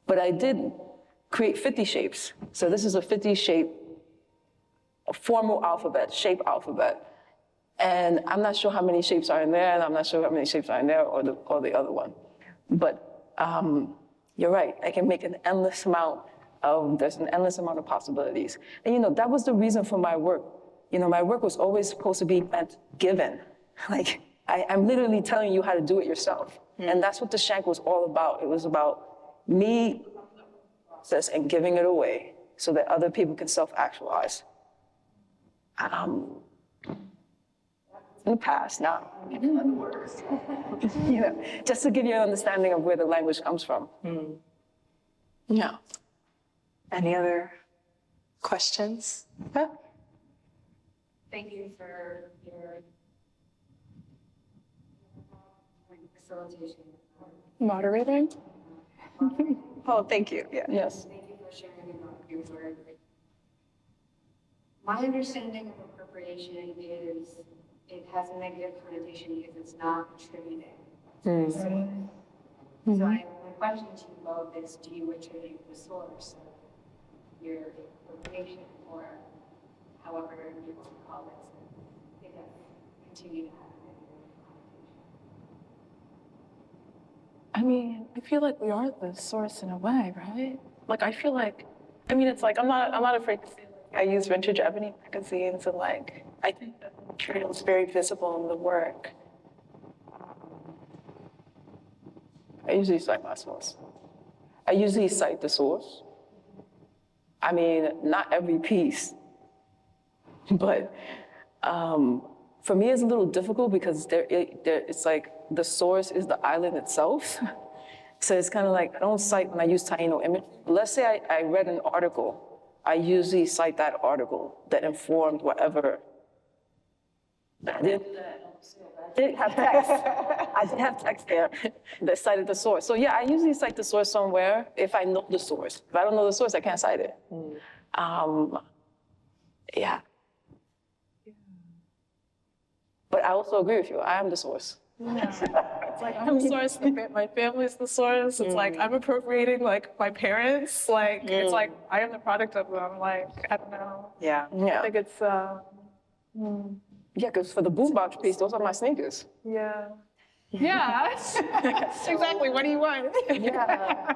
S4: But I did create 50 shapes. So this is a 50 shape, a formal alphabet, shape alphabet. And I'm not sure how many shapes are in there, and I'm not sure how many shapes are in there or the other one. But you're right, I can make an endless amount there's an endless amount of possibilities. And that was the reason for my work. My work was always supposed to be meant given. Like, I'm literally telling you how to do it yourself. And that's what the Shank was all about. It was about me and giving it away so that other people can self-actualize. In the past, now, in other words. Just to give you an understanding of where the language comes from. Yeah.
S2: Any other questions? Yeah.
S1: Thank you for your facilitation.
S3: Moderating?
S2: Oh, thank you. Yeah.
S4: Yes.
S1: Thank you for sharing about your work. My understanding of appropriation is it has a negative connotation because it's not attributing. So my question to you both is, do you attribute the source of your appropriation, or however you want to call it, so it does continue to have a negative connotation?
S3: I mean, I feel like we are the source in a way, right? Like, I feel like, it's like, I'm not afraid to say, like, I use vintage Ebony magazines, and like, I think that material is very visible in the work.
S4: I usually cite my source. I usually cite the source. I mean, not every piece, but for me it's a little difficult because it's like the source is the island itself. So it's kind of like, I don't cite when I use Taíno image. Let's say I read an article. I usually cite that article that informed whatever. I did have text. I did have text there that cited the source. So yeah, I usually cite the source somewhere if I know the source. If I don't know the source, I can't cite it. Yeah. But I also agree with you. I am the source.
S3: Yeah. It's like I'm the source, my family's the source. It's like I'm appropriating like my parents. Like it's like I am the product of them. Like I don't know.
S2: Yeah.
S3: I think it's
S4: Yeah, because for the boombox piece, those are my sneakers.
S3: yeah. Yeah. Exactly. What do you want?
S4: Yeah.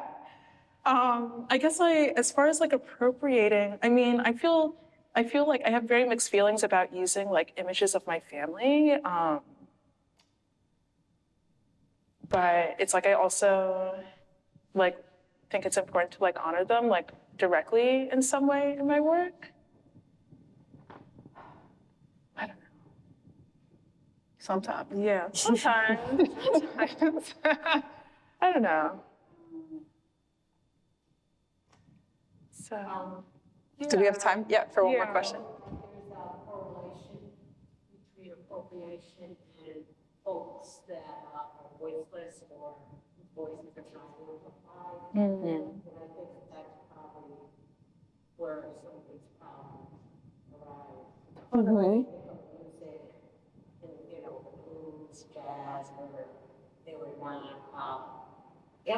S3: I guess as far as like appropriating, I mean, I feel like I have very mixed feelings about using like images of my family. But it's like I also like think it's important to like honor them like directly in some way in my work. I don't know.
S4: Sometimes.
S3: Yeah, sometimes. Sometimes. I don't know. So.
S2: Do we have time? Yeah, for one more
S3: Yeah.
S2: question.
S6: There's a correlation between appropriation and folks that are voiceless or voices are not amplified. And I think that's probably where some of these problems arise. Music, and, you know, blues, jazz, where they were not amplified. I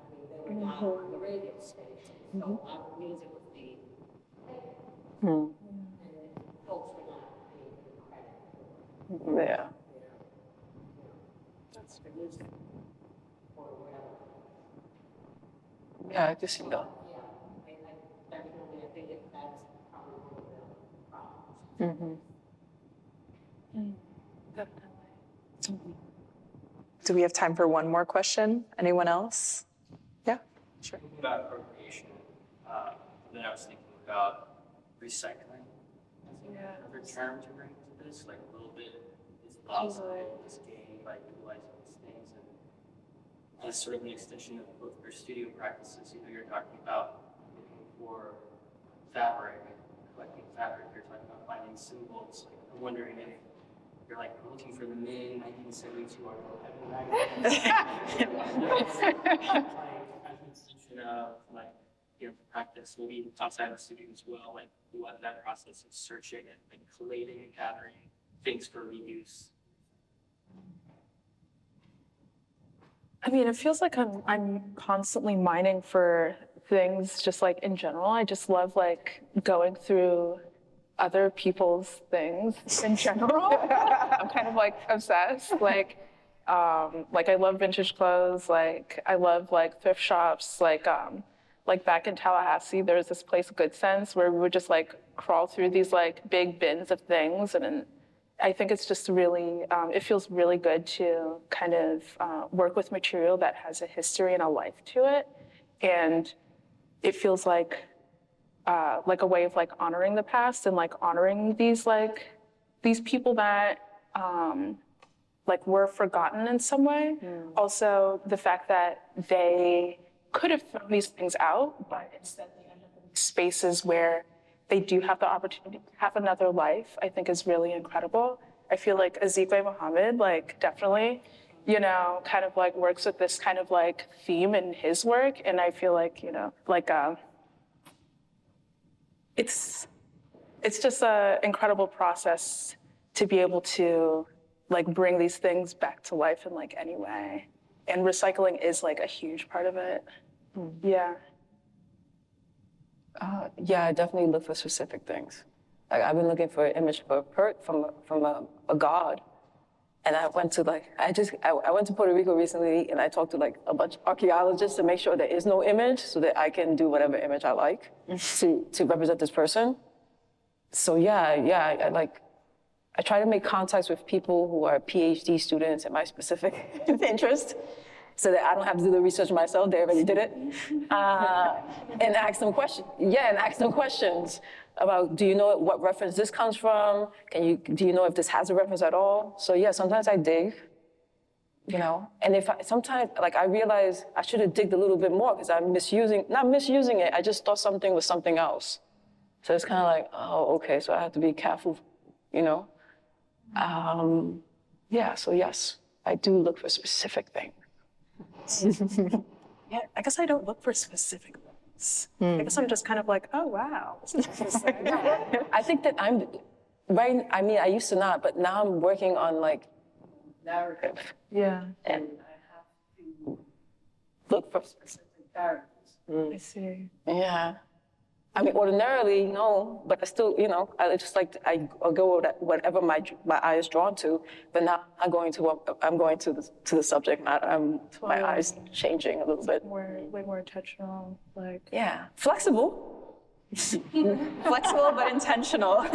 S6: mean, they were not on the radio station. So our music would be and folks were not being given credit
S4: Yeah.
S3: That's
S6: for music or whatever.
S4: Yeah, I can see that.
S6: Yeah, I definitely, I think that's probably one of the problems.
S3: Definitely.
S2: Do we have time for one more question? Anyone else? Yeah, sure.
S7: Thinking about appropriation, then I was thinking about recycling.
S3: Yeah.
S7: Another term to bring to this, like a little bit is possible, this game by utilizing these things, and as sort of an extension of both your studio practices. You know, you're talking about looking for fabric, collecting fabric. You're talking about finding symbols. Like, I'm wondering if you're like looking for the May 1972 article, as an extension of like, you know, practice, maybe outside the studio as well, like what that process of searching and collating and gathering things for reuse.
S3: I mean, it feels like I'm constantly mining for things just like in general. I just love like going through other people's things in general. I'm kind of like obsessed. Like I love vintage clothes. Like I love like thrift shops. Like back in Tallahassee, there was this place, Good Sense, where we would just like crawl through these like big bins of things. And I think it's just really, it feels really good to kind of work with material that has a history and a life to it. And it feels like a way of like honoring the past and like honoring these people that like were forgotten in some way. Also, the fact that they could have thrown these things out, but instead they end up in spaces where they do have the opportunity to have another life, I think is really incredible. I feel like Ezekwe Muhammad, like definitely, you know, kind of like works with this kind of like theme in his work. And I feel like, you know, like it's just an incredible process to be able to like bring these things back to life in like any way. And recycling is like a huge part of it. Yeah.
S4: Yeah, I definitely look for specific things. Like I've been looking for an image from a god, and I went to I went to Puerto Rico recently, and I talked to like a bunch of archaeologists to make sure there is no image, so that I can do whatever image I like to represent this person. So I try to make contacts with people who are PhD students in my specific interest, so that I don't have to do the research myself. They already did it, and ask them questions. Yeah, and ask them questions about, do you know what reference this comes from? Do you know if this has a reference at all? So yeah, sometimes I dig. you know? And if sometimes, like, I realize I should have digged a little bit more because I'm not misusing it, I just thought something was something else. So it's kind of like, oh, okay, so I have to be careful, you know? Yeah, so yes, I do look for specific things.
S2: Yeah, I guess I don't look for specific things. I guess I'm just kind of like, oh, wow.
S4: I think that I used to not, but now I'm working on like narrative.
S3: Yeah,
S4: And I have to look for specific characters.
S3: I see.
S4: Yeah. I mean, ordinarily, no, but I still, you know, I just like, I'll go with whatever my eye is drawn to, but now I'm going to the subject matter. My eyes changing a little bit.
S3: Way more intentional, like.
S4: Yeah, flexible.
S2: Flexible but intentional.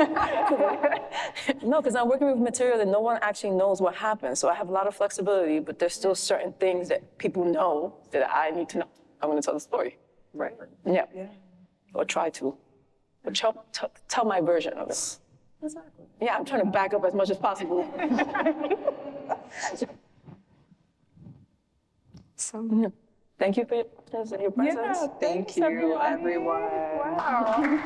S4: No, because I'm working with material that no one actually knows what happened. So I have a lot of flexibility, but there's still certain things that people know that I need to know. I want to tell the story.
S2: Right.
S4: Yeah. Or try to. Or tell my version of it.
S2: Exactly.
S4: Yeah, I'm trying to back up as much as possible. Thank you for your presence.
S3: Yeah,
S2: Thank you, everyone.
S3: Wow.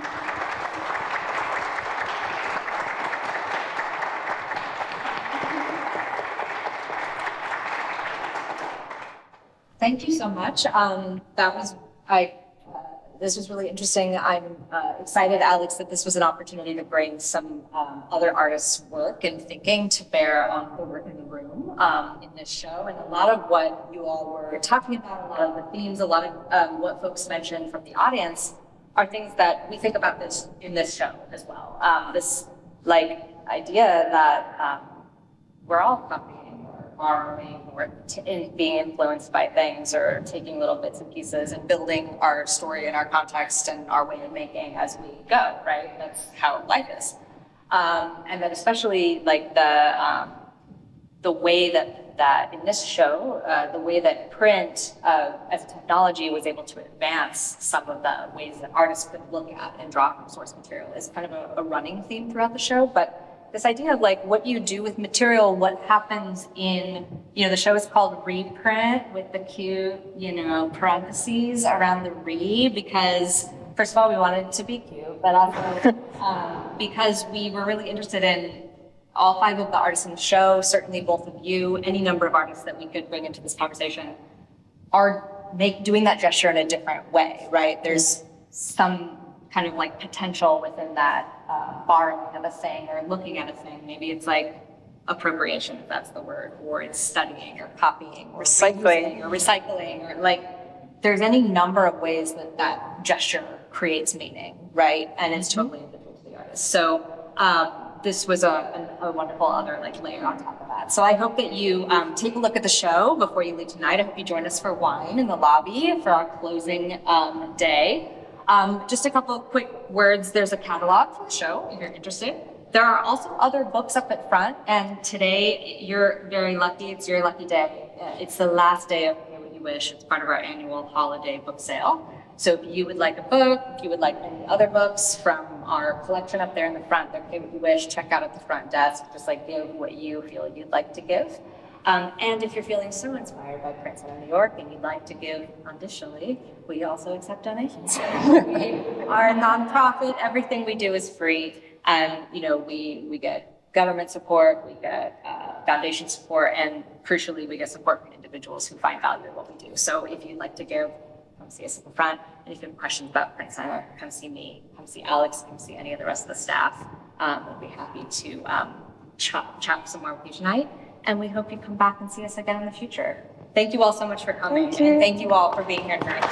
S1: Thank you so much. This was really interesting. I'm excited, Alex, that this was an opportunity to bring some other artists' work and thinking to bear on the work in the room in this show. And a lot of what you all were talking about, a lot of the themes, a lot of what folks mentioned from the audience are things that we think about this in this show as well. This idea that we're all copying or borrowing or being influenced by things or taking little bits and pieces and building our story and our context and our way of making as we go, right? That's how life is. And then especially the way that in this show, the way that print as a technology was able to advance some of the ways that artists could look at and draw from source material is kind of a running theme throughout the show. But this idea of what you do with material, what happens in, the show is called Reprint with the cute, parentheses around the re, because first of all, we wanted it to be cute, but also because we were really interested in all 5 of the artists in the show, certainly both of you, any number of artists that we could bring into this conversation are doing that gesture in a different way, right? There's some kind of potential within that borrowing of a thing or looking at a thing. Maybe it's appropriation, if that's the word, or it's studying or copying or recycling or there's any number of ways that gesture creates meaning, right? And it's totally individual to the artist. So this was a wonderful other layer on top of that. So I hope that you take a look at the show before you leave tonight. I hope you join us for wine in the lobby for our closing day. Just a couple of quick words. There's a catalog for the show if you're interested. There are also other books up at front, and today you're very lucky. It's your lucky day. It's the last day of Pay What You Wish. It's part of our annual holiday book sale. So if you would like a book, if you would like any other books from our collection up there in the front, they're Pay What You Wish, check out at the front desk. Just give what you feel you'd like to give. And if you're feeling so inspired by Print Center New York and you'd like to give unconditionally, we also accept donations. We are a nonprofit. Everything we do is free. And, we get government support, we get foundation support, and crucially, we get support from individuals who find value in what we do. So if you'd like to give, come see us at the front. And if you have questions about Print Center, come see me, come see Alex, come see any of the rest of the staff. We'll be happy to chat some more with you tonight. And we hope you come back and see us again in the future. Thank you all so much for coming. And thank you all for being here tonight.